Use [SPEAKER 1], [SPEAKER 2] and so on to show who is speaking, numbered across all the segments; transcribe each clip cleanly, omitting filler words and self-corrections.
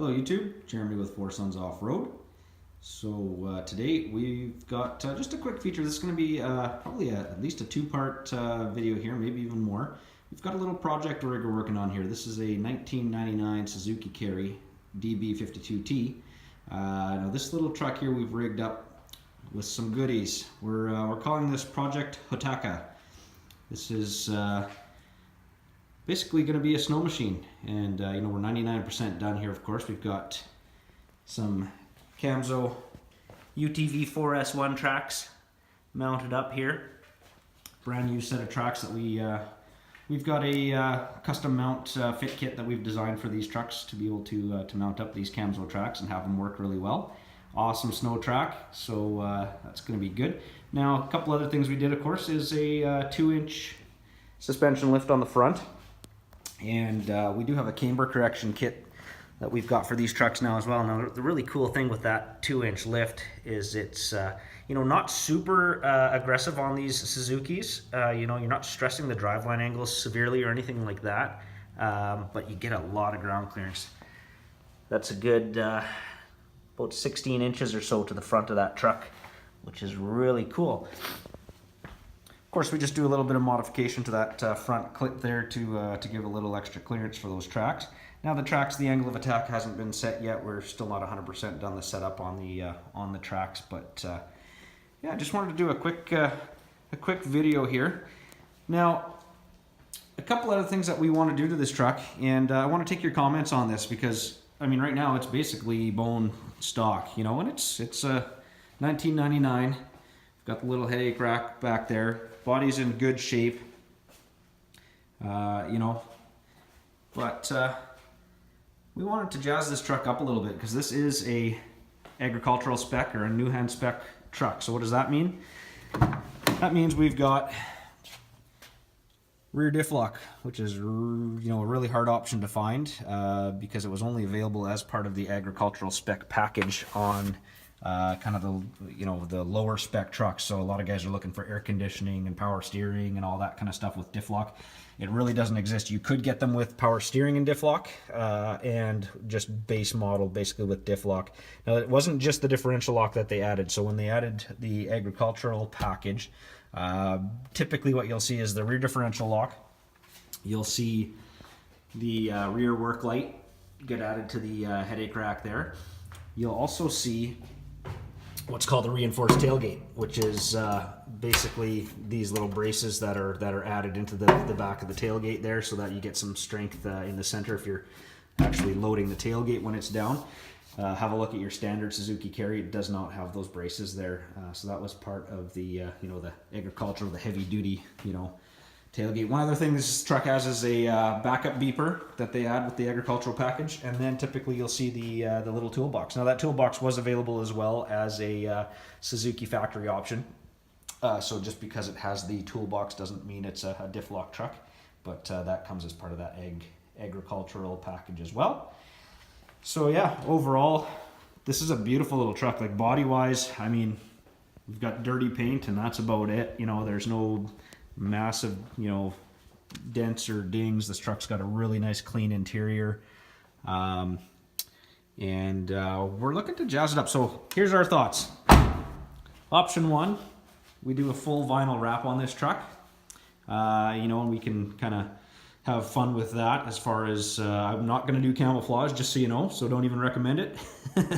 [SPEAKER 1] Hello YouTube, Jeremy with Four Sons Off-Road. So today we've got just a quick feature. This is going to be probably at least a two-part video here, maybe even more. We've got a little project rig we're working on here. This is a 1999 Suzuki Carry DB52T. Now this little truck here we've rigged up with some goodies. We're calling this Project Hotaka. This is basically going to be a snow machine, and you know, we're 99% done here. Of course, we've got some Camso UTV4S1 tracks mounted up here. Brand new set of tracks that we've got a custom mount fit kit that we've designed for these trucks to be able to mount up these Camso tracks and have them work really well. Awesome snow track, so that's going to be good. Now, a couple other things we did, of course, is a 2-inch suspension lift on the front. And we do have a camber correction kit that we've got for these trucks now as well. Now the really cool thing with that 2-inch lift is it's you know, not super aggressive on these Suzukis. You know, you're not stressing the driveline angles severely or anything like that, but you get a lot of ground clearance. That's a good about 16 inches or so to the front of that truck, which is really cool. Of course, we just do a little bit of modification to that front clip there to give a little extra clearance for those tracks. Now the tracks, the angle of attack hasn't been set yet. We're still not 100% done the setup on the tracks, but yeah, I just wanted to do a quick video here. Now, a couple other things that we want to do to this truck, and I want to take your comments on this because I mean, right now it's basically bone stock, you know, and it's 1999. Got the little headache rack back there. Body's in good shape, you know, but we wanted to jazz this truck up a little bit because this is a agricultural spec or a new hand spec truck. So what does that mean? That means we've got rear diff lock, which is, you know, a really hard option to find because it was only available as part of the agricultural spec package on kind of the, you know, the lower spec trucks. So a lot of guys are looking for air conditioning and power steering and all that kind of stuff with diff lock. It really doesn't exist. You could get them with power steering and diff lock and just base model basically with diff lock. Now it wasn't just the differential lock that they added. So when they added the agricultural package, typically what you'll see is the rear differential lock. You'll see the rear work light get added to the headache rack there. You'll also see what's called a reinforced tailgate, which is basically these little braces that are added into the back of the tailgate there, so that you get some strength in the center if you're actually loading the tailgate when it's down. Have a look at your standard Suzuki Carry. It does not have those braces there, so that was part of the you know, the agricultural, the heavy duty, you know, tailgate. One other thing this truck has is a backup beeper that they add with the agricultural package, and then typically you'll see the little toolbox. Now that toolbox was available as well as a Suzuki factory option. So just because it has the toolbox doesn't mean it's a diff lock truck, but that comes as part of that agricultural package as well. So yeah, overall, this is a beautiful little truck. Like body-wise, I mean, we've got dirty paint and that's about it. You know, there's no massive, you know, dents or dings. This truck's got a really nice clean interior, and we're looking to jazz it up. So here's our thoughts. Option one, we do a full vinyl wrap on this truck, you know, and we can kind of have fun with that. As far as I'm not going to do camouflage, just so you know, so don't even recommend it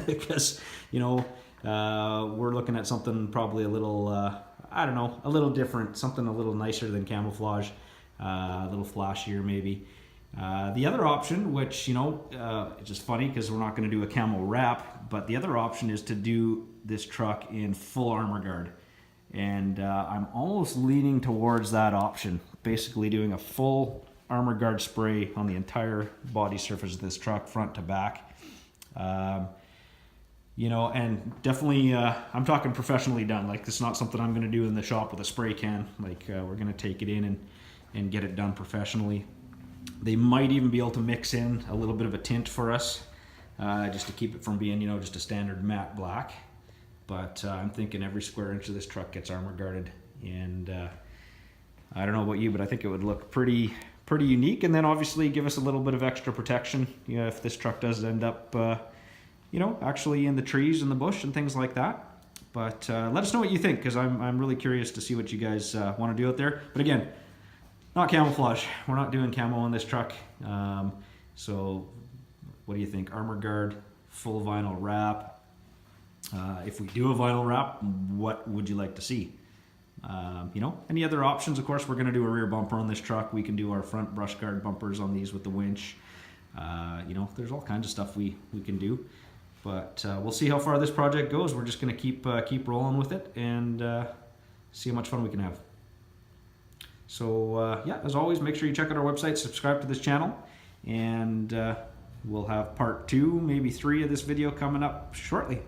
[SPEAKER 1] because, you know, we're looking at something probably a little I don't know, a little different, something a little nicer than camouflage, a little flashier maybe. The other option, which, you know, it's just funny because we're not going to do a camo wrap, but the other option is to do this truck in full armor guard. And I'm almost leaning towards that option, basically doing a full armor guard spray on the entire body surface of this truck, front to back. You know, and definitely, I'm talking professionally done. Like, it's not something I'm going to do in the shop with a spray can. Like, we're going to take it in and get it done professionally. They might even be able to mix in a little bit of a tint for us, just to keep it from being, you know, just a standard matte black. But I'm thinking every square inch of this truck gets armor guarded. And I don't know about you, but I think it would look pretty pretty unique, and then obviously give us a little bit of extra protection, you know, if this truck does end up, you know, actually in the trees and the bush and things like that. But let us know what you think, because I'm really curious to see what you guys want to do out there. But again, not camouflage. We're not doing camo on this truck. So what do you think? Armor guard, full vinyl wrap. If we do a vinyl wrap, what would you like to see? You know, any other options? Of course, we're going to do a rear bumper on this truck. We can do our front brush guard bumpers on these with the winch. You know, there's all kinds of stuff we can do. But we'll see how far this project goes. We're just going to keep rolling with it and see how much fun we can have. So yeah, as always, make sure you check out our website, subscribe to this channel, and we'll have part 2, maybe 3 of this video coming up shortly.